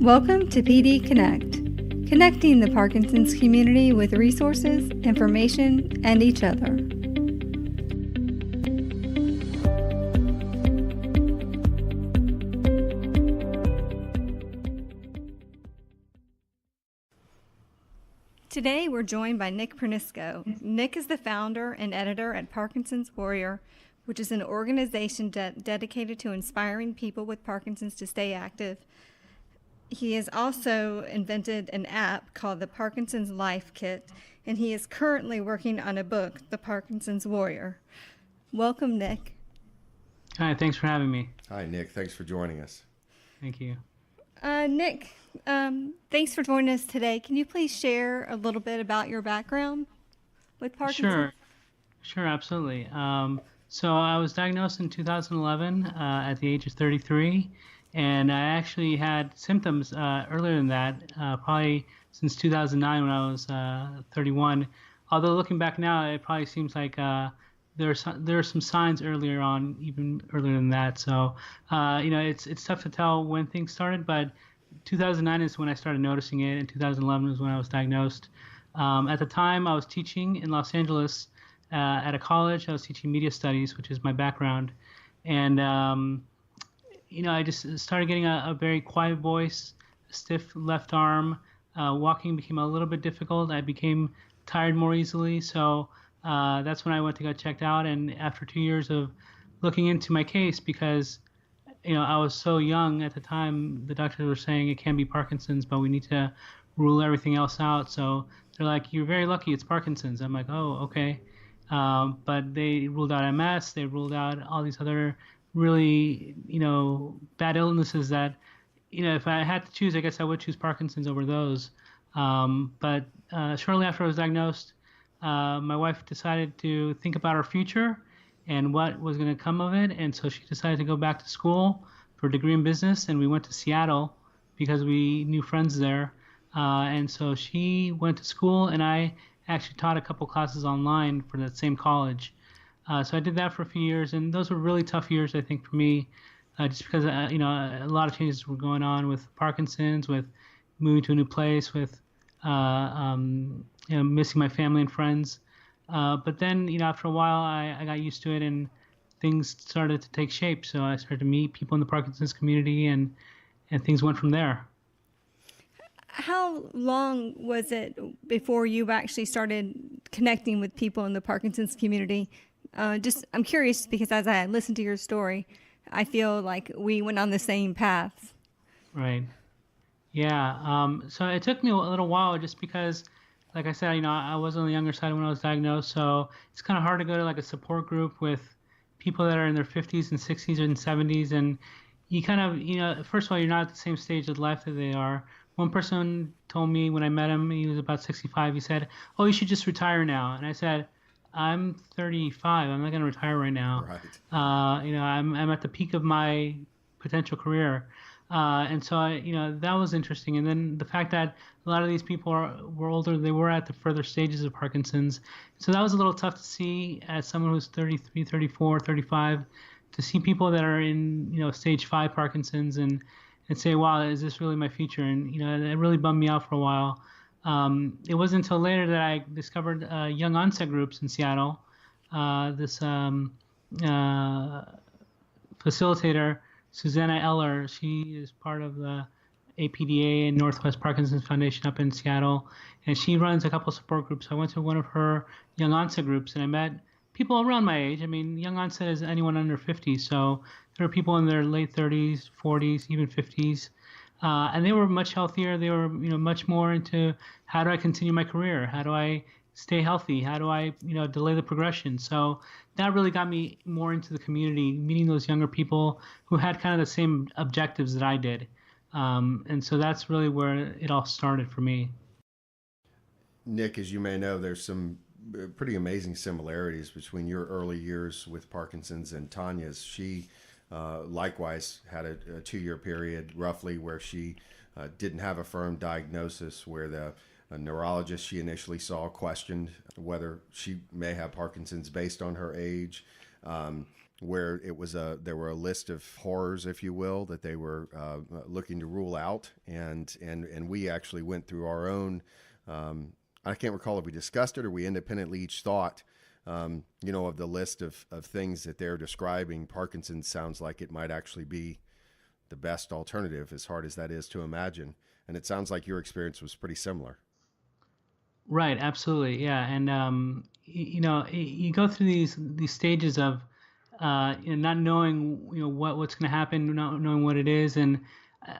Welcome to PD Connect, connecting the Parkinson's community with resources, information, and each other. Today we're joined by Nick Pernisco. Nick is the founder and editor at Parkinson's Warrior, which is an organization dedicated to inspiring people with Parkinson's to stay active. He has also invented an app called the Parkinson's Life Kit, and he is currently working on a book, The Parkinson's Warrior. Welcome, Nick. Hi, thanks for having me. Hi, Nick. Thanks for joining us. Thank you. Nick, thanks for joining us today. Can you please share a little bit about your background with Parkinson's? Sure, absolutely. So I was diagnosed in 2011 at the age of 33. And I actually had symptoms earlier than that, probably since 2009 when I was 31. Although looking back now, it probably seems like there are some signs earlier on, even earlier than that. So, it's tough to tell when things started, but 2009 is when I started noticing it, and 2011 was when I was diagnosed. At the time, I was teaching in Los Angeles at a college. I was teaching media studies, which is my background, and I just started getting a very quiet voice, a stiff left arm. Walking became a little bit difficult. I became tired more easily. So that's when I went to get checked out. And after 2 years of looking into my case, because I was so young at the time, the doctors were saying it can be Parkinson's, but we need to rule everything else out. So they're like, "You're very lucky. It's Parkinson's." I'm like, "Oh, okay." But they ruled out MS. They ruled out all these other really, bad illnesses that, if I had to choose, I guess I would choose Parkinson's over those. But shortly after I was diagnosed, my wife decided to think about our future and what was going to come of it. And so she decided to go back to school for a degree in business. And we went to Seattle because we knew friends there. And so she went to school, and I actually taught a couple classes online for that same college. So I did that for a few years, and those were really tough years, I think, for me, just because, a lot of changes were going on with Parkinson's, with moving to a new place, with, missing my family and friends. But then, after a while, I got used to it, and things started to take shape. So I started to meet people in the Parkinson's community, and things went from there. How long was it before you actually started connecting with people in the Parkinson's community? I'm curious because as I listened to your story, I feel like we went on the same paths. Right. Yeah. So it took me a little while just because, like I said, I was on the younger side when I was diagnosed. So it's kind of hard to go to like a support group with people that are in their 50s and 60s and 70s. And you kind of, first of all, you're not at the same stage of life that they are. One person told me when I met him, he was about 65. He said, "Oh, you should just retire now." And I said, "I'm 35. I'm not going to retire right now. Right. I'm at the peak of my potential career." And so, that was interesting. And then the fact that a lot of these people were older, they were at the further stages of Parkinson's. So that was a little tough to see as someone who's 33, 34, 35, to see people that are in, stage 5 Parkinson's and say, "Wow, is this really my future?" And, it really bummed me out for a while. It wasn't until later that I discovered young onset groups in Seattle. This facilitator, Susanna Eller, she is part of the APDA and Northwest Parkinson's Foundation up in Seattle, and she runs a couple support groups. I went to one of her young onset groups, and I met people around my age. I mean, young onset is anyone under 50, so there were people in their late 30s, 40s, even 50s. And they were much healthier. They were, much more into how do I continue my career? How do I stay healthy? How do I, delay the progression? So that really got me more into the community, meeting those younger people who had kind of the same objectives that I did. And so that's really where it all started for me. Nick, as you may know, there's some pretty amazing similarities between your early years with Parkinson's and Tanya's. She likewise had a 2-year period roughly where she didn't have a firm diagnosis, where the neurologist she initially saw questioned whether she may have Parkinson's based on her age. where there were a list of horrors, if you will, that they were looking to rule out, and we actually went through our own. I can't recall if we discussed it or we independently each thought, of the list of things that they're describing. Parkinson's sounds like it might actually be the best alternative, as hard as that is to imagine. And it sounds like your experience was pretty similar. Right, absolutely, yeah. And you go through these stages of not knowing what's going to happen, not knowing what it is. And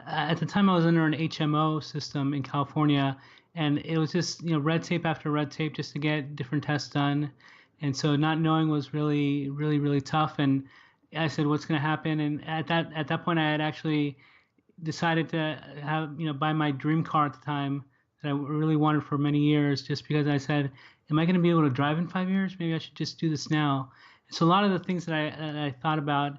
at the time, I was under an HMO system in California, and it was just red tape after red tape just to get different tests done. And so not knowing was really, really, really tough. And I said, what's going to happen? And at that point, I had actually decided to buy my dream car at the time that I really wanted for many years, just because I said, am I going to be able to drive in 5 years? Maybe I should just do this now. And so a lot of the things that I thought about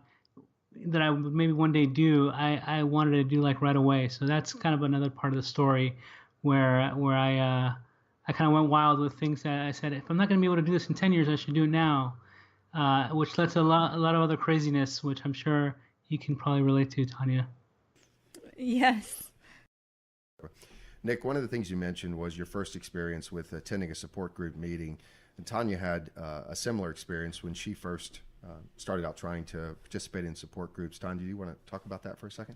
that I would maybe one day do, I wanted to do like right away. So that's kind of another part of the story where I kind of went wild with things that I said, if I'm not going to be able to do this in 10 years, I should do it now, which led to a lot of other craziness, which I'm sure you can probably relate to, Tanya. Yes. Nick, one of the things you mentioned was your first experience with attending a support group meeting. And Tanya had a similar experience when she first started out trying to participate in support groups. Tanya, do you want to talk about that for a second?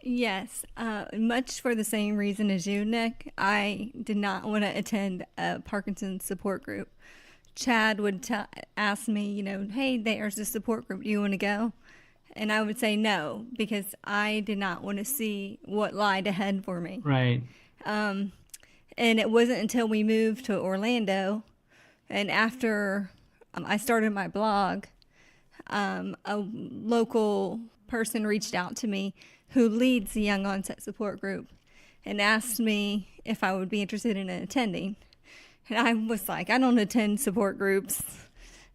Yes, much for the same reason as you, Nick. I did not want to attend a Parkinson's support group. Chad would ask me, hey, there's a support group. Do you want to go? And I would say no, because I did not want to see what lied ahead for me. Right. And it wasn't until we moved to Orlando, and after I started my blog, a local person reached out to me who leads the Young Onset Support Group and asked me if I would be interested in attending. And I was like, I don't attend support groups.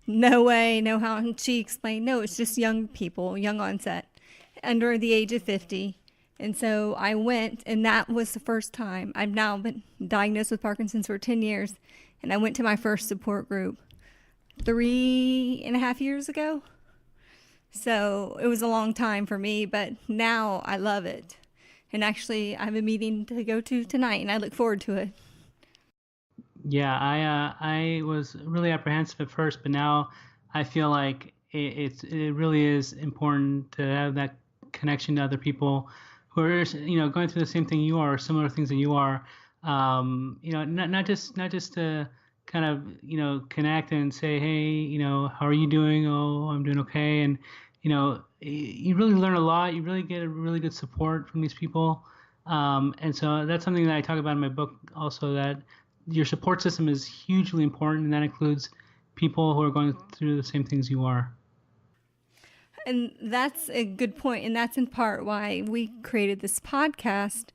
No way, no how. And she explained, no, it's just young people, young onset, under the age of 50. And so I went, and that was the first time. I've now been diagnosed with Parkinson's for 10 years, and I went to my first support group 3.5 years ago. So it was a long time for me, but now I love it. And actually, I have a meeting to go to tonight, and I look forward to it. Yeah, I was really apprehensive at first, but now I feel like it really is important to have that connection to other people who are going through the same thing you are, or similar things that you are. Not just to kind of connect and say, hey, how are you doing? Oh, I'm doing okay. And you really learn a lot. You really get a really good support from these people. And so that's something that I talk about in my book also, that your support system is hugely important, and that includes people who are going through the same things you are. And that's a good point, and that's in part why we created this podcast,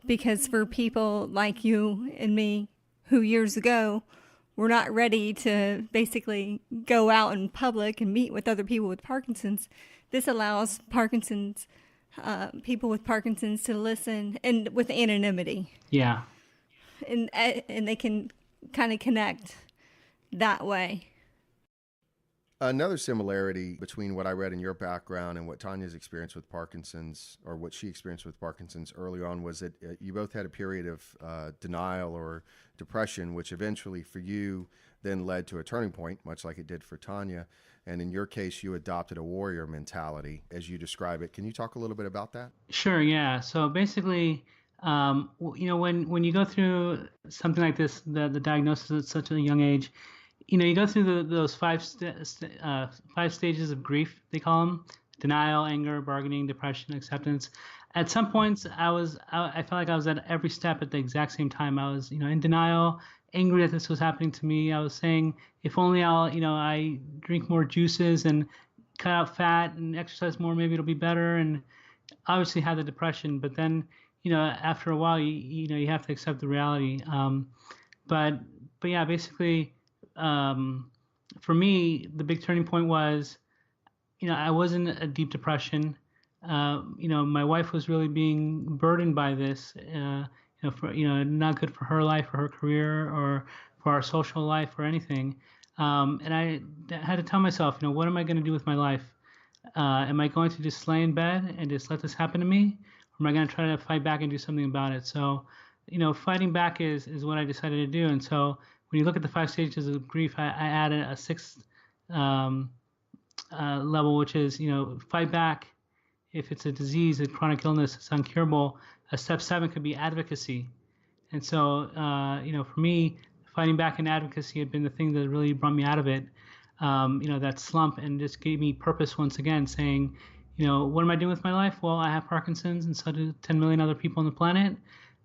because for people like you and me who years ago were not ready to basically go out in public and meet with other people with Parkinson's, this allows people with Parkinson's to listen and with anonymity. Yeah. And they can kind of connect that way. Another similarity between what I read in your background and what Tanya's experience with Parkinson's, or what she experienced with Parkinson's early on, was that you both had a period of denial or depression, which eventually for you then led to a turning point, much like it did for Tanya. And in your case, you adopted a warrior mentality, as you describe it. Can you talk a little bit about that? Sure, yeah. So basically, when you go through something like this, the diagnosis at such a young age, you go through those five stages of grief, they call them: denial, anger, bargaining, depression, acceptance. At some points, I felt like I was at every step at the exact same time. I was, in denial, angry that this was happening to me. I was saying, if only I drink more juices and cut out fat and exercise more, maybe it'll be better. And obviously had the depression, but then, after a while, you have to accept the reality. But yeah, basically, for me, the big turning point was, I was in a deep depression. My wife was really being burdened by this, not good for her life or her career or for our social life or anything. And I had to tell myself, what am I going to do with my life? Am I going to just lay in bed and just let this happen to me? Or am I going to try to fight back and do something about it? So, fighting back is what I decided to do. And so when you look at the 5 stages of grief, I added a sixth um, level, which is, fight back. If it's a disease, a chronic illness, it's uncurable. Step 7 could be advocacy. And so, for me, fighting back in advocacy had been the thing that really brought me out of it. That slump, and just gave me purpose once again, saying, what am I doing with my life? Well, I have Parkinson's, and so do 10 million other people on the planet.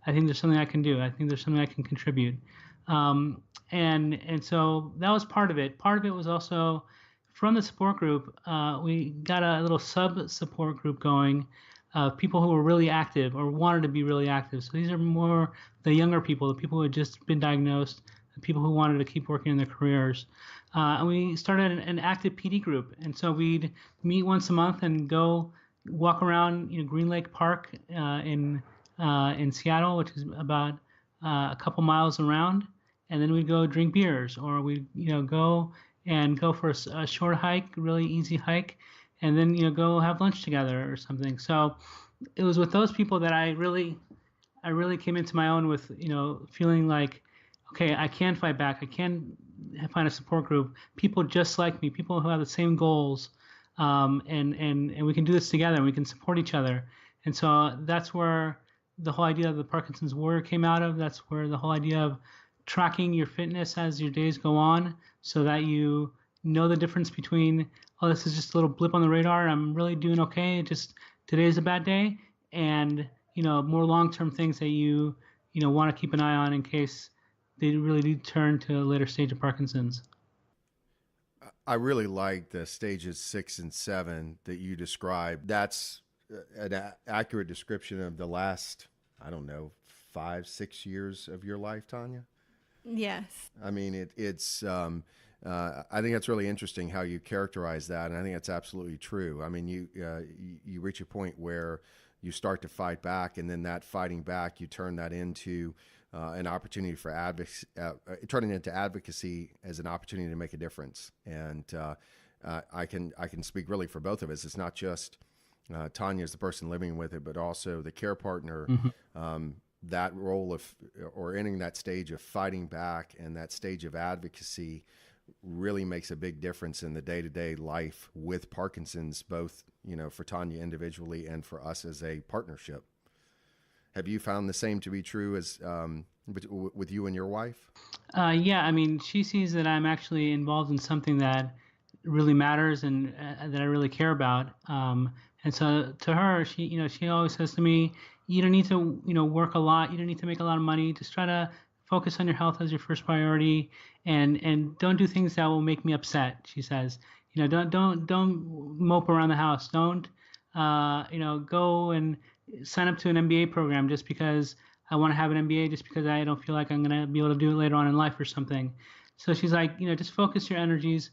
I think there's something I can do. I think there's something I can contribute. And so that was part of it. Part of it was also from the support group. We got a little sub support group going. People who were really active or wanted to be really active. So these are more the younger people, the people who had just been diagnosed, the people who wanted to keep working in their careers. And we started an active PD group. And so we'd meet once a month and go walk around, Green Lake Park in Seattle, which is about a couple miles around. And then we'd go drink beers, or we'd go for a short hike, really easy hike, and then go have lunch together or something. So it was with those people that I really came into my own with feeling like, okay, I can fight back. I can find a support group, people just like me, people who have the same goals, and we can do this together, and we can support each other. And so that's where the whole idea of the Parkinson's Warrior came out of. That's where the whole idea of tracking your fitness as your days go on, so that you know the difference between, oh, this is just a little blip on the radar, I'm really doing okay, just today's a bad day, and more long-term things that you want to keep an eye on in case they really do turn to a later stage of Parkinson's. I really like the stages 6 and 7 that you described. That's an accurate description of the last, I don't know, 5-6 years of your life, Tanya. Yes. I mean, it's. I think that's really interesting how you characterize that, and I think that's absolutely true. I mean, you reach a point where you start to fight back, and then that fighting back, you turn that into an opportunity for advocacy, turning it into advocacy as an opportunity to make a difference. And I can speak really for both of us. It's not just Tanya as the person living with it, but also the care partner. Mm-hmm. That role of, or entering that stage of fighting back and that stage of advocacy really makes a big difference in the day-to-day life with Parkinson's, both, for Tanya individually and for us as a partnership. Have you found the same to be true as with you and your wife? Yeah, I mean, she sees that I'm actually involved in something that really matters and that I really care about. And so to her, she always says to me, you don't need to, work a lot. You don't need to make a lot of money. Just try to focus on your health as your first priority, and don't do things that will make me upset. She says, don't mope around the house. Don't, go and sign up to an MBA program just because I want to have an MBA, just because I don't feel like I'm going to be able to do it later on in life or something. So she's like, just focus your energies,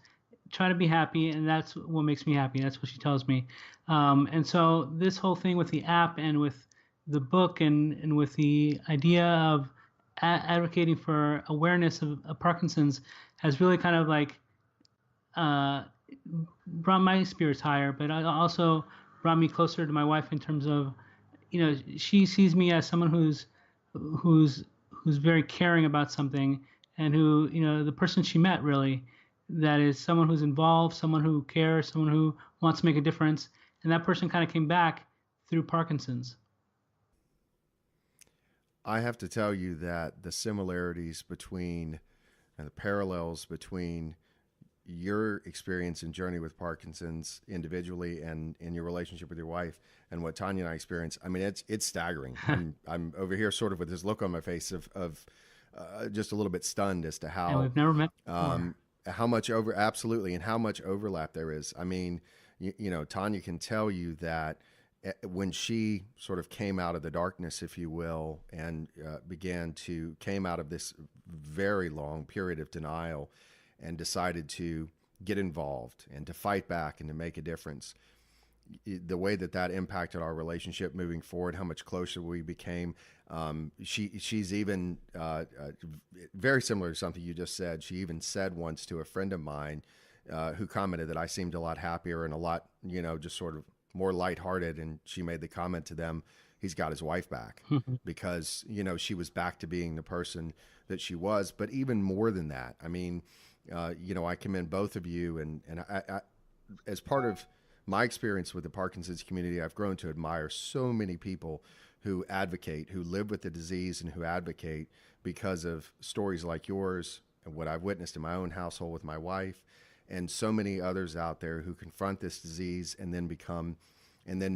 try to be happy, and that's what makes me happy. That's what she tells me. And so this whole thing with the app and with the book and with the idea of advocating for awareness of Parkinson's has really kind of like brought my spirits higher, but also brought me closer to my wife in terms of, she sees me as someone who's very caring about something, and who, the person she met really, that is someone who's involved, someone who cares, someone who wants to make a difference. And that person kind of came back through Parkinson's. I have to tell you that the similarities between and the parallels between your experience and journey with Parkinson's individually and in your relationship with your wife and what Tanya and I experienced, I mean, it's staggering. I'm over here sort of with this look on my face of just a little bit stunned as to how, and we've never met before. How much absolutely, and how much overlap there is. I mean, Tanya can tell you that when she sort of came out of the darkness, if you will, and came out of this very long period of denial and decided to get involved and to fight back and to make a difference, the way that impacted our relationship moving forward, how much closer we became. She's even very similar to something you just said. She even said once to a friend of mine who commented that I seemed a lot happier and a lot, just sort of more lighthearted. And she made the comment to them, he's got his wife back because, she was back to being the person that she was. But even more than that, I mean, I commend both of you. And I, as part of my experience with the Parkinson's community, I've grown to admire so many people who advocate, who live with the disease and who advocate because of stories like yours and what I've witnessed in my own household with my wife, and so many others out there who confront this disease and then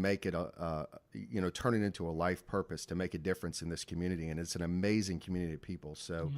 make it turn it into a life purpose to make a difference in this community. And it's an amazing community of people. So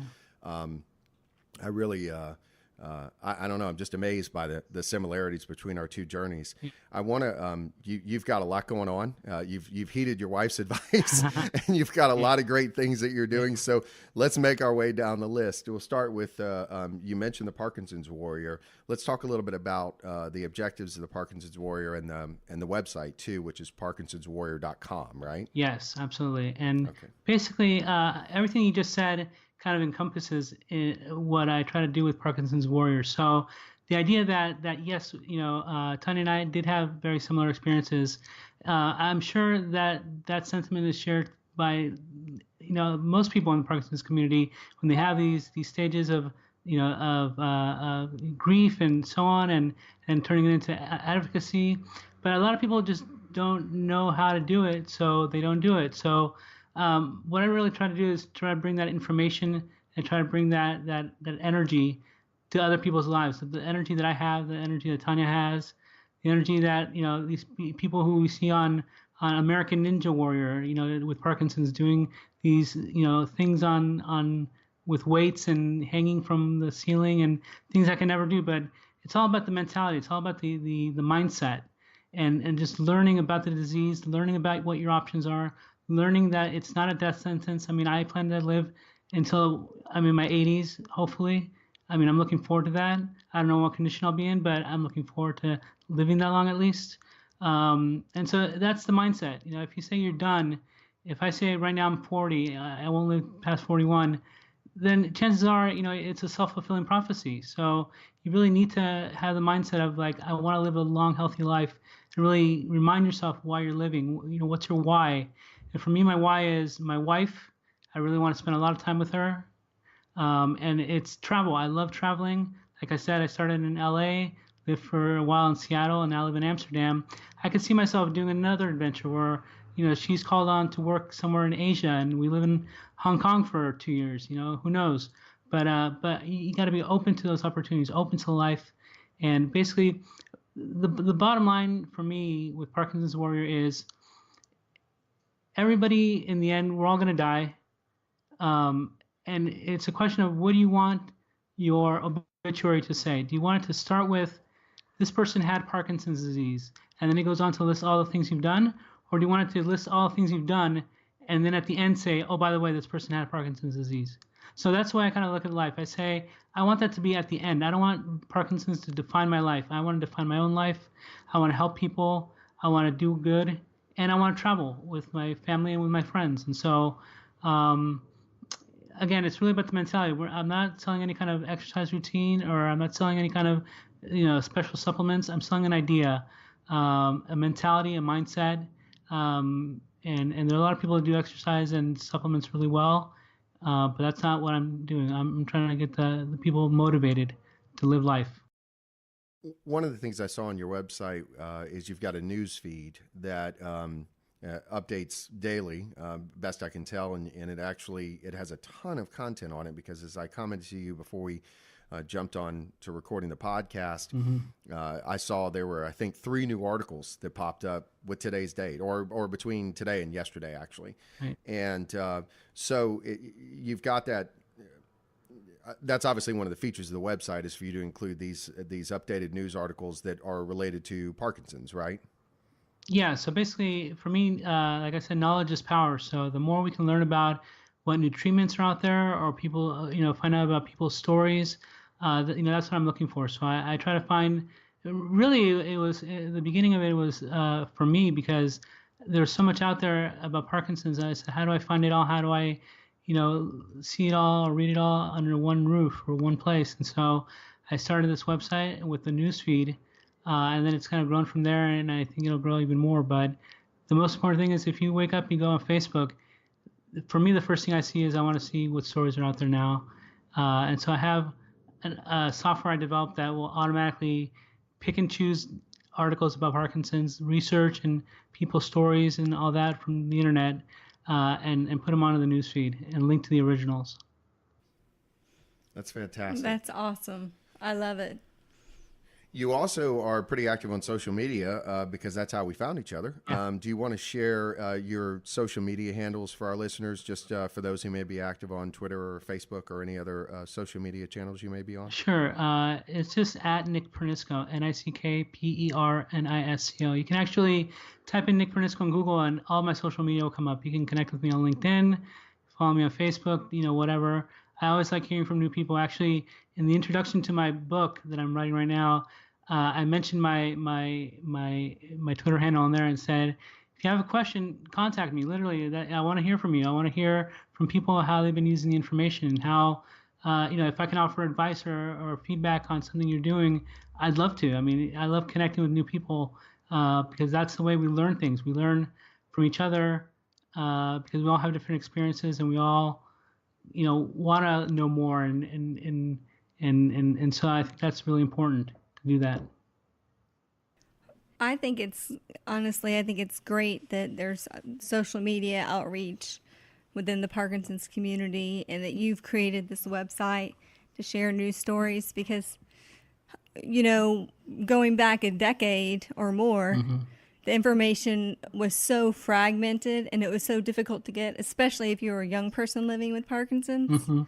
I really, I don't know. I'm just amazed by the similarities between our two journeys. I want to. You've got a lot going on. You've heeded your wife's advice, and you've got a lot of great things that you're doing. So let's make our way down the list. We'll start with. You mentioned the Parkinson's Warrior. Let's talk a little bit about the objectives of the Parkinson's Warrior and the website too, which is parkinsonswarrior.com, right? Yes, absolutely. And basically, everything you just said kind of encompasses what I try to do with Parkinson's Warrior. So the idea that yes, Tanya and I did have very similar experiences. I'm sure that sentiment is shared by most people in the Parkinson's community when they have these stages of grief and so on, and turning it into advocacy. But a lot of people just don't know how to do it, so they don't do it. So what I really try to do is try to bring that information and try to bring that energy to other people's lives. So the energy that I have, the energy that Tanya has, the energy that these people who we see on American Ninja Warrior, with Parkinson's, doing these things on with weights and hanging from the ceiling and things I can never do. But it's all about the mentality. It's all about the mindset, and just learning about the disease, learning about what your options are, learning that it's not a death sentence. I mean, I plan to live until I'm in my 80s, hopefully. I mean, I'm looking forward to that. I don't know what condition I'll be in, but I'm looking forward to living that long at least. And so that's the mindset. If you say you're done, if I say right now I'm 40, I won't live past 41, then chances are, it's a self-fulfilling prophecy. So you really need to have the mindset of like, I want to live a long, healthy life, and really remind yourself why you're living. What's your why? And for me, my why is my wife. I really want to spend a lot of time with her. And it's travel. I love traveling. Like I said, I started in LA, lived for a while in Seattle, and now live in Amsterdam. I could see myself doing another adventure where, she's called on to work somewhere in Asia, and we live in Hong Kong for 2 years. Who knows? But you got to be open to those opportunities, open to life. And basically, the bottom line for me with Parkinson's Warrior is, everybody in the end, we're all going to die. And it's a question of, what do you want your obituary to say? Do you want it to start with, this person had Parkinson's disease, and then it goes on to list all the things you've done? Or do you want it to list all the things you've done, and then at the end say, oh, by the way, this person had Parkinson's disease? So that's why I kind of look at life. I say, I want that to be at the end. I don't want Parkinson's to define my life. I want to define my own life. I want to help people. I want to do good. And I want to travel with my family and with my friends. And so, again, it's really about the mentality. I'm not selling any kind of exercise routine, or I'm not selling any kind of special supplements. I'm selling an idea, a mentality, a mindset. And there are a lot of people who do exercise and supplements really well, but that's not what I'm doing. I'm trying to get the people motivated to live life. One of the things I saw on your website is you've got a news feed that updates daily, best I can tell, and it has a ton of content on it, because as I commented to you before we jumped on to recording the podcast, I saw there were, I think, 3 new articles that popped up with today's date, or between today and yesterday, actually. Right. And you've got that. That's obviously one of the features of the website, is for you to include these updated news articles that are related to Parkinson's, right? Yeah. So basically, for me, like I said, knowledge is power. So the more we can learn about what new treatments are out there, or people, find out about people's stories, that's what I'm looking for. So I try to find Really, it was the beginning of it was for me because there's so much out there about Parkinson's. I said, how do I find it all? How do I, see it all, or read it all under one roof or one place? And so I started this website with the news feed, and then it's kind of grown from there. And I think it'll grow even more. But the most important thing is if you wake up and you go on Facebook, for me, the first thing I see is I want to see what stories are out there now. And so I have a software I developed that will automatically pick and choose articles about Parkinson's, research and people's stories and all that from the internet, and put them onto the newsfeed and link to the originals. That's fantastic. That's awesome. I love it. You also are pretty active on social media because that's how we found each other. Yeah. Do you want to share your social media handles for our listeners, just for those who may be active on Twitter or Facebook or any other social media channels you may be on? Sure. It's just at Nick Pernisco, NickPernisco. You can actually type in Nick Pernisco on Google and all my social media will come up. You can connect with me on LinkedIn, follow me on Facebook, whatever. I always like hearing from new people. Actually, in the introduction to my book that I'm writing right now, I mentioned my Twitter handle on there and said, if you have a question, contact me. Literally, that I want to hear from you. I want to hear from people how they've been using the information and how, if I can offer advice or feedback on something you're doing, I'd love to. I mean, I love connecting with new people because that's the way we learn things. We learn from each other because we all have different experiences and we all, want to know more and so I think that's really important to do that. I think it's great that there's social media outreach within the Parkinson's community and that you've created this website to share news stories because, going back a decade or more, the information was so fragmented and it was so difficult to get, especially if you were a young person living with Parkinson's.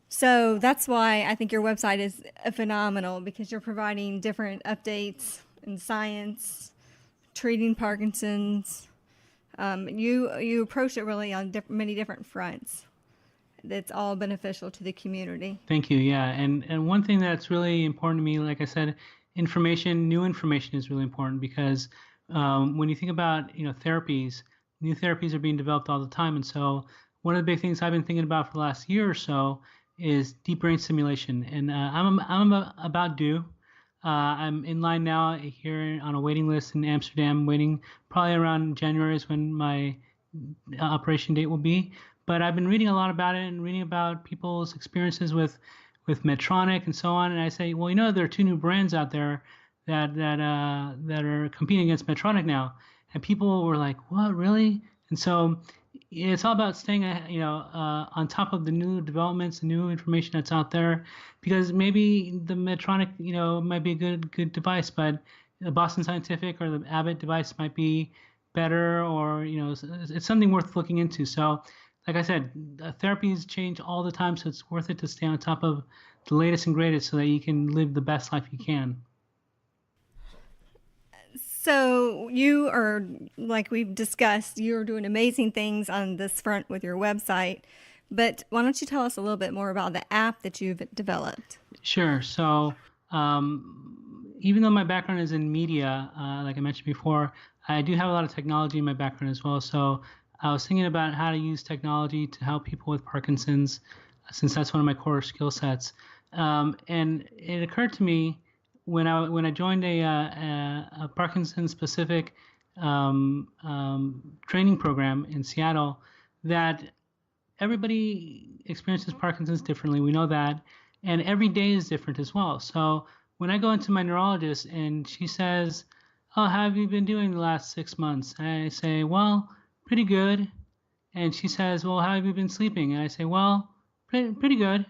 So that's why I think your website is phenomenal because you're providing different updates in science, treating Parkinson's. You approach it really on many different fronts. That's all beneficial to the community. Thank you. Yeah, and one thing that's really important to me, like I said, new information is really important because when you think about therapies, new therapies are being developed all the time, and so one of the big things I've been thinking about for the last year or so is deep brain stimulation, and I'm about due. I'm in line now here on a waiting list in Amsterdam, waiting probably around January is when my operation date will be. But I've been reading a lot about it and reading about people's experiences with Medtronic and so on. And I say, well, there are two new brands out there that are competing against Medtronic now. And people were like, what, really? And so it's all about staying, on top of the new developments, the new information that's out there, because maybe the Medtronic, might be a good device, but the Boston Scientific or the Abbott device might be better, or it's something worth looking into. So, like I said, therapies change all the time, so it's worth it to stay on top of the latest and greatest so that you can live the best life you can. So you are, like we've discussed, you're doing amazing things on this front with your website. But why don't you tell us a little bit more about the app that you've developed? Sure. So even though my background is in media, like I mentioned before, I do have a lot of technology in my background as well. So I was thinking about how to use technology to help people with Parkinson's, since that's one of my core skill sets. And it occurred to me when I joined a Parkinson-specific training program in Seattle that everybody experiences Parkinson's differently. We know that, and every day is different as well. So when I go into my neurologist and she says, "Oh, how have you been doing the last 6 months?" I say, "Well, pretty good." And she says, "Well, how have you been sleeping?" And I say, "Well, pretty good."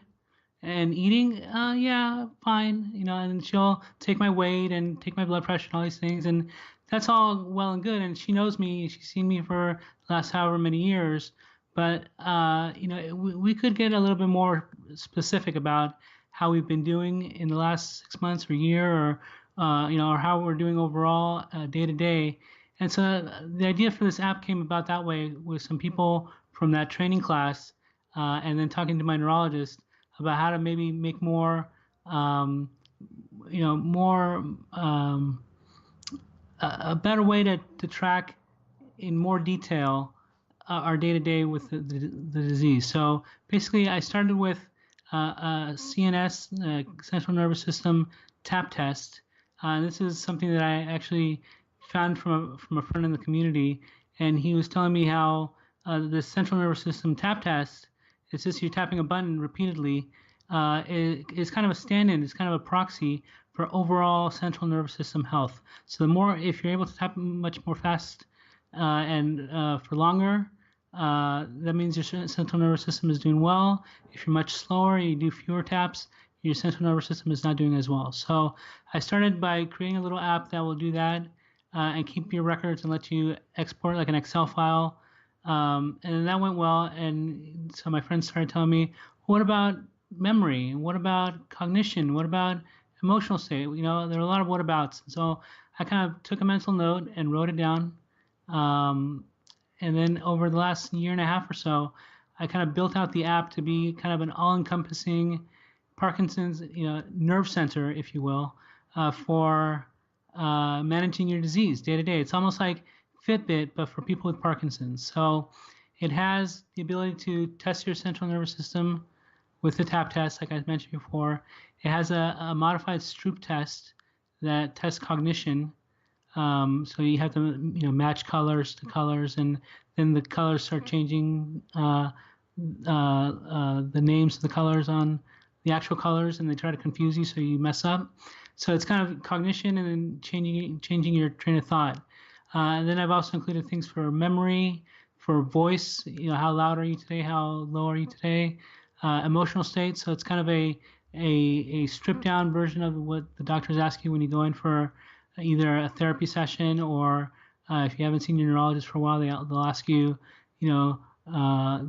And eating, yeah, fine, and she'll take my weight and take my blood pressure and all these things, and that's all well and good. And she knows me; she's seen me for the last however many years. But we could get a little bit more specific about how we've been doing in the last 6 months or year, or or how we're doing overall day to day. And so the idea for this app came about that way, with some people from that training class, and then talking to my neurologist about how to maybe make more more a better way to track in more detail our day-to-day with the disease. So basically, I started with a CNS, central nervous system tap test. This is something that I actually found from a friend in the community, and he was telling me how the central nervous system tap test, it's just you're tapping a button repeatedly, is kind of a stand-in, it's kind of a proxy for overall central nervous system health. So if you're able to tap much more fast and for longer, that means your central nervous system is doing well. If you're much slower, you do fewer taps, your central nervous system is not doing as well. So I started by creating a little app that will do that and keep your records and let you export like an Excel file. And that went well. And so my friends started telling me, what about memory? What about cognition? What about emotional state? There are a lot of what abouts. So I kind of took a mental note and wrote it down. And then over the last year and a half or so, I kind of built out the app to be kind of an all-encompassing Parkinson's, nerve center, if you will, for managing your disease day to day. It's almost like Fitbit, but for people with Parkinson's. So it has the ability to test your central nervous system with the tap test, like I mentioned before. It has a modified Stroop test that tests cognition. So you have to, match colors to colors, and then the colors start changing the names of the colors on the actual colors, and they try to confuse you so you mess up. So it's kind of cognition and then changing your train of thought. And then I've also included things for memory, for voice, how loud are you today, how low are you today, emotional state. So it's kind of a stripped down version of what the doctors ask you when you go in for either a therapy session, or if you haven't seen your neurologist for a while, they'll ask you,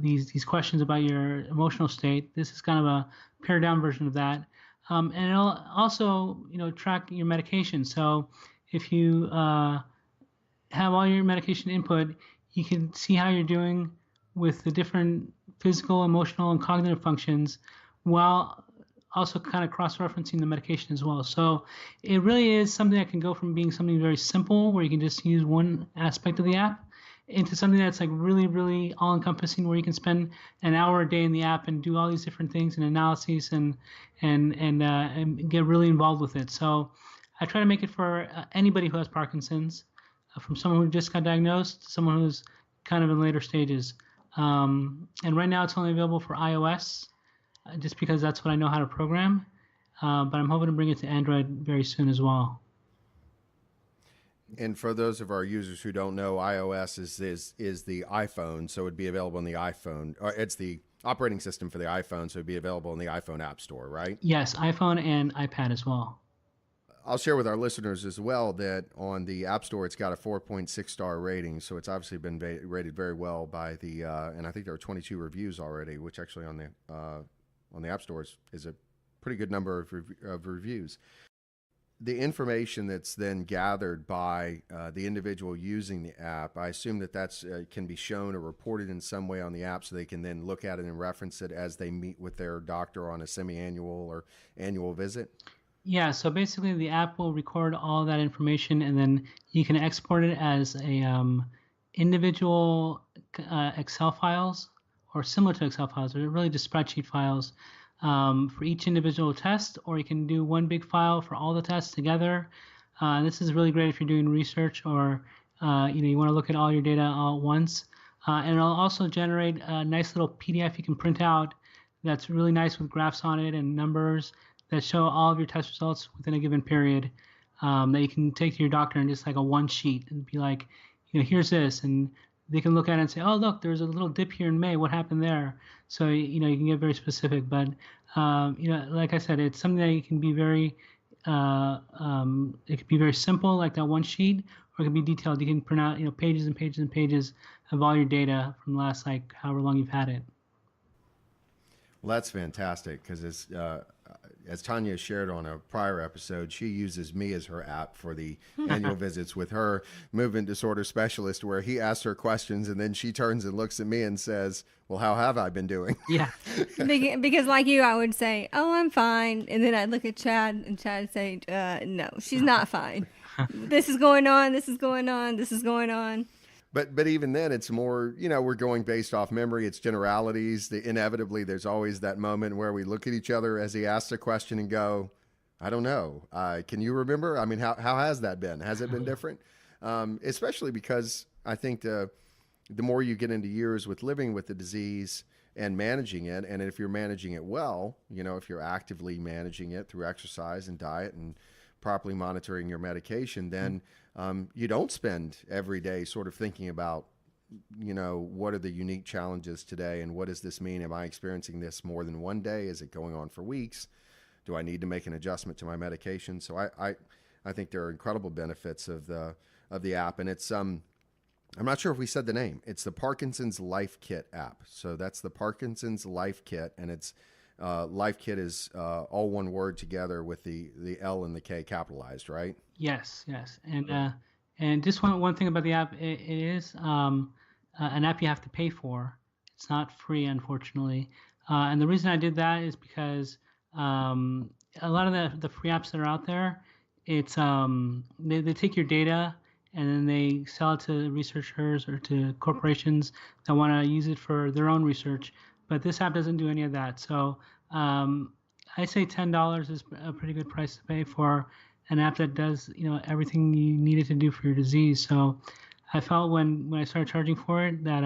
these questions about your emotional state. This is kind of a pared down version of that. And it'll also, track your medication. So if you have all your medication input, you can see how you're doing with the different physical, emotional, and cognitive functions, while also kind of cross-referencing the medication as well. So it really is something that can go from being something very simple, where you can just use one aspect of the app, into something that's like really, really all-encompassing, where you can spend an hour a day in the app and do all these different things and analyses and get really involved with it. So I try to make it for anybody who has Parkinson's, from someone who just got diagnosed to someone who's kind of in later stages. And right now it's only available for iOS, just because that's what I know how to program. But I'm hoping to bring it to Android very soon as well. And for those of our users who don't know, iOS is the iPhone, so it'd be available on the iPhone. Or it's the operating system for the iPhone, so it'd be available in the iPhone App Store, right? Yes, iPhone and iPad as well. I'll share with our listeners as well that on the App Store, it's got a 4.6 star rating, so it's obviously been rated very well by the, and I think there are 22 reviews already, which actually on the App Store is a pretty good number of reviews. The information that's then gathered by the individual using the app, I assume that's can be shown or reported in some way on the app, so they can then look at it and reference it as they meet with their doctor on a semi-annual or annual visit? Yeah, so basically the app will record all that information, and then you can export it as a individual Excel files, or similar to Excel files. They're really just spreadsheet files for each individual test, or you can do one big file for all the tests together. This is really great if you're doing research, or you want to look at all your data all at once. And it'll also generate a nice little PDF you can print out that's really nice with graphs on it and numbers that show all of your test results within a given period, that you can take to your doctor in just like a one sheet and be like, here's this, and they can look at it and say, oh, look, there's a little dip here in May. What happened there? So, you can get very specific. But, like I said, it's something that you can be very, it could be very simple, like that one sheet, or it can be detailed. You can print out, pages and pages and pages of all your data from the last, like, however long you've had it. Well, that's fantastic, because it's as Tanya shared on a prior episode, she uses me as her app for the annual visits with her movement disorder specialist, where he asks her questions and then she turns and looks at me and says, well, how have I been doing? Yeah. Because like you, I would say, oh, I'm fine. And then I'd look at Chad and Chad would say, no, she's not fine. This is going on. This is going on. This is going on. But even then, it's more, we're going based off memory. It's generalities. Inevitably, there's always that moment where we look at each other as he asks a question and go, I don't know. Can you remember? I mean, how has that been? Has it been different? Especially because I think the more you get into years with living with the disease and managing it, and if you're managing it well, if you're actively managing it through exercise and diet and properly monitoring your medication, then you don't spend every day sort of thinking about, what are the unique challenges today and what does this mean? Am I experiencing this more than one day? Is it going on for weeks? Do I need to make an adjustment to my medication? So I think there are incredible benefits of the app, and it's I'm not sure if we said the name. It's the Parkinson's Life Kit app. So that's the Parkinson's Life Kit, and it's Life Kit is all one word together with the L and the K capitalized, right? Yes. And just one thing about the app, it is an app you have to pay for. It's not free, unfortunately. And the reason I did that is because a lot of the free apps that are out there, it's they take your data and then they sell it to researchers or to corporations that want to use it for their own research. But this app doesn't do any of that. So I say $10 is a pretty good price to pay for an app that does everything you need it to do for your disease. So I felt when I started charging for it that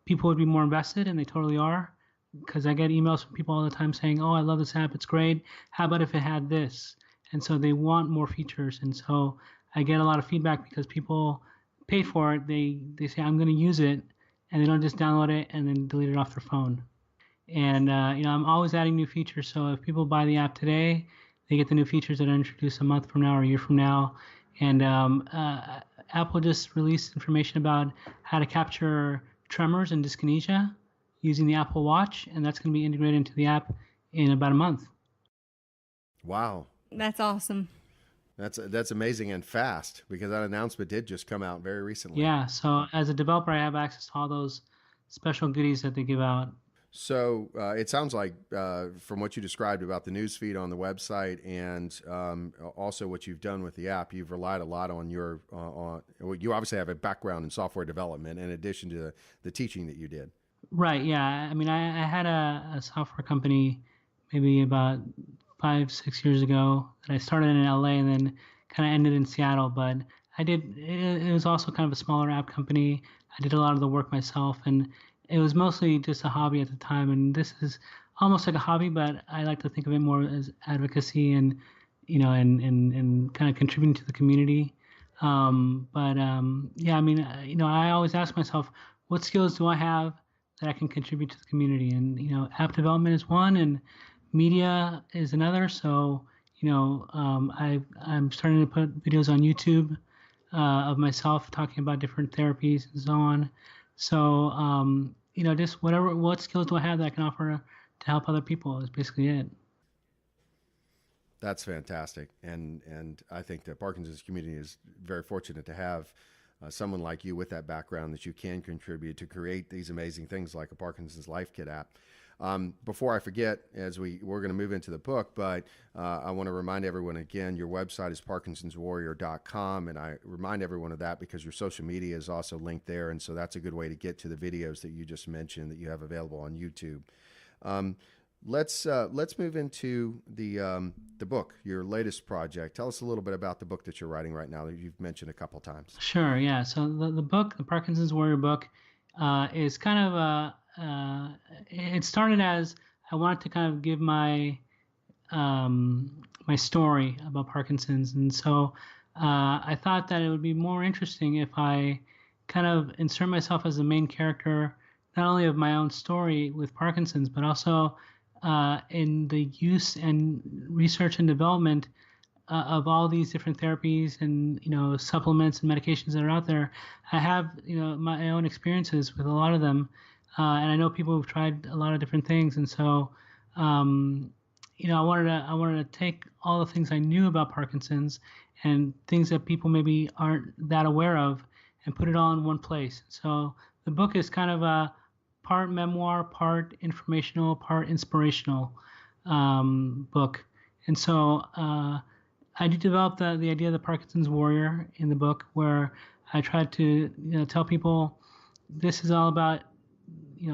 people would be more invested, and they totally are, because I get emails from people all the time saying, oh, I love this app, it's great, how about if it had this? And so they want more features, and so I get a lot of feedback because people pay for it. They say, I'm going to use it, and they don't just download it and then delete it off their phone. And I'm always adding new features, so if people buy the app today, they get the new features that are introduced a month from now or a year from now. And Apple just released information about how to capture tremors and dyskinesia using the Apple Watch, and that's going to be integrated into the app in about a month. Wow. That's awesome. That's amazing and fast, because that announcement did just come out very recently. Yeah, so as a developer, I have access to all those special goodies that they give out. So it sounds like from what you described about the newsfeed on the website and also what you've done with the app, you've relied a lot on you obviously have a background in software development in addition to the teaching that you did. Right, yeah. I mean, I had a software company maybe about 5-6 years ago that I started in LA and then kind of ended in Seattle. But it was also kind of a smaller app company. I did a lot of the work myself, and it was mostly just a hobby at the time. And this is almost like a hobby, but I like to think of it more as advocacy and, and kind of contributing to the community. Yeah, I mean, I always ask myself, what skills do I have that I can contribute to the community? And, app development is one, and media is another. So, I'm starting to put videos on YouTube of myself talking about different therapies and so on. So, just what skills do I have that I can offer to help other people is basically it. That's fantastic. And I think the Parkinson's community is very fortunate to have someone like you with that background that you can contribute to create these amazing things like a Parkinson's Life Kit app. Before I forget, as we're going to move into the book, but I want to remind everyone again, your website is parkinsonswarrior.com, and I remind everyone of that because your social media is also linked there, and so that's a good way to get to the videos that you just mentioned that you have available on YouTube. Let's move into the book, your latest project. Tell us a little bit about the book that you're writing right now that you've mentioned a couple times. Sure, yeah. So the book, the Parkinson's Warrior book, is kind of it started as I wanted to kind of give my my story about Parkinson's, and so I thought that it would be more interesting if I kind of insert myself as the main character, not only of my own story with Parkinson's, but also in the use and research and development of all these different therapies and supplements and medications that are out there. I have my own experiences with a lot of them, and I know people who've tried a lot of different things, and so I wanted to take all the things I knew about Parkinson's and things that people maybe aren't that aware of and put it all in one place. So the book is kind of a part memoir, part informational, part inspirational book. And so I did develop the idea of the Parkinson's warrior in the book, where I tried to tell people this is all about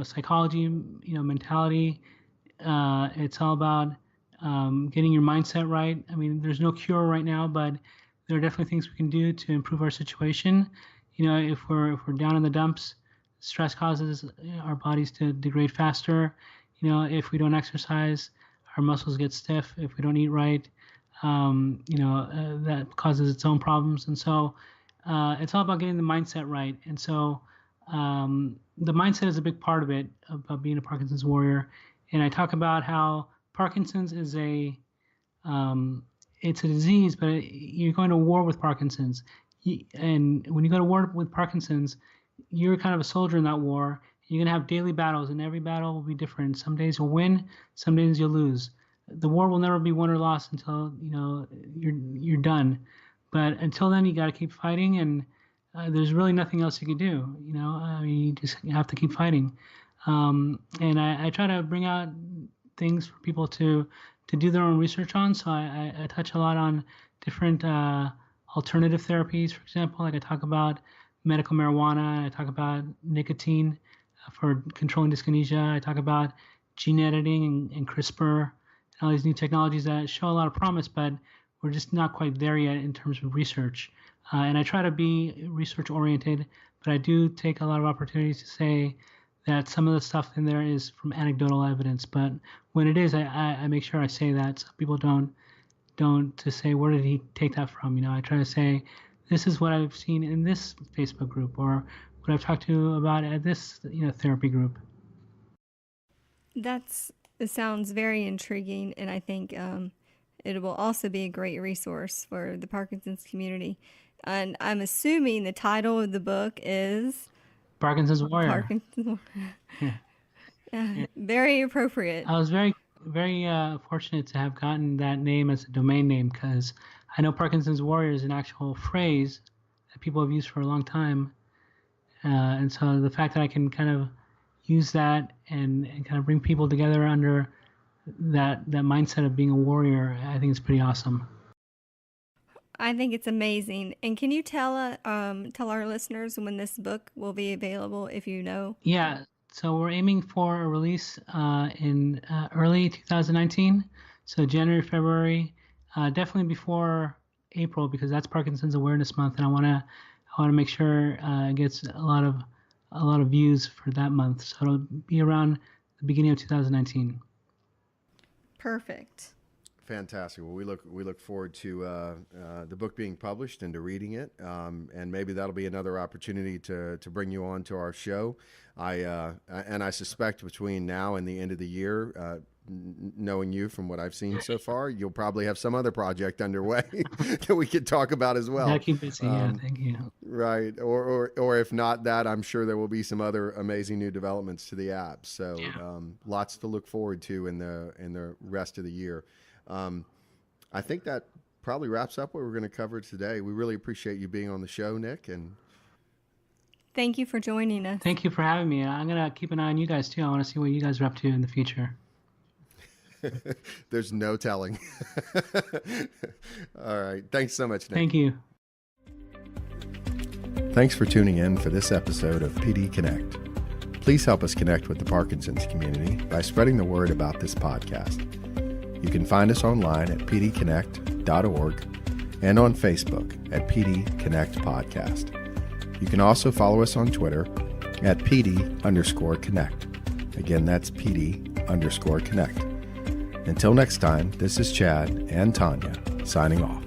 psychology, mentality. It's all about getting your mindset right. I mean, there's no cure right now, but there are definitely things we can do to improve our situation. If we're down in the dumps, stress causes our bodies to degrade faster. If we don't exercise, our muscles get stiff. If we don't eat right, that causes its own problems. And so it's all about getting the mindset right. And so the mindset is a big part of it, about being a Parkinson's warrior. And I talk about how Parkinson's is it's a disease, but you're going to war with Parkinson's. And when you go to war with Parkinson's, you're kind of a soldier in that war. You're going to have daily battles, and every battle will be different. Some days you'll win, some days you'll lose. The war will never be won or lost until you're done. But until then, you got to keep fighting, and there's really nothing else you can do. You just have to keep fighting. And I try to bring out things for people to do their own research on. So I touch a lot on different alternative therapies, for example. Like I talk about medical marijuana, I talk about nicotine for controlling dyskinesia, I talk about gene editing and CRISPR and all these new technologies that show a lot of promise, but we're just not quite there yet in terms of research. And I try to be research oriented, but I do take a lot of opportunities to say that some of the stuff in there is from anecdotal evidence. But when it is, I make sure I say that so people don't to say, where did he take that from? I try to say, this is what I've seen in this Facebook group, or what I've talked to about at this therapy group. It sounds very intriguing, and I think it will also be a great resource for the Parkinson's community. And I'm assuming the title of the book is Parkinson's Warrior. Parkinson's Warrior. Yeah. Very appropriate. I was very, very fortunate to have gotten that name as a domain name, because I know Parkinson's Warrior is an actual phrase that people have used for a long time. And so the fact that I can kind of use that and kind of bring people together under that mindset of being a warrior, I think it's pretty awesome. I think it's amazing. And can you tell our listeners when this book will be available, if you know? Yeah, so we're aiming for a release in early 2019, so January, February, definitely before April, because that's Parkinson's Awareness Month, and I want to make sure it gets a lot of views for that month. So it'll be around the beginning of 2019. Perfect. Fantastic. Well, we look forward to the book being published and to reading it, and maybe that'll be another opportunity to bring you on to our show. I suspect between now and the end of the year, knowing you from what I've seen so far, you'll probably have some other project underway that we could talk about as well. Yeah, keep busy. Yeah, thank you. Right, or if not that, I'm sure there will be some other amazing new developments to the app. So lots to look forward to in the rest of the year. I think that probably wraps up what we're going to cover today. We really appreciate you being on the show, Nick, and thank you for joining us. Thank you for having me. I'm going to keep an eye on you guys too. I want to see what you guys are up to in the future. There's no telling. All right. Thanks so much, Nick. Thank you. Thanks for tuning in for this episode of PD Connect. Please help us connect with the Parkinson's community by spreading the word about this podcast. You can find us online at pdconnect.org and on Facebook at PD Connect Podcast. You can also follow us on Twitter at PD_Connect. Again, that's PD_Connect. Until next time, this is Chad and Tanya signing off.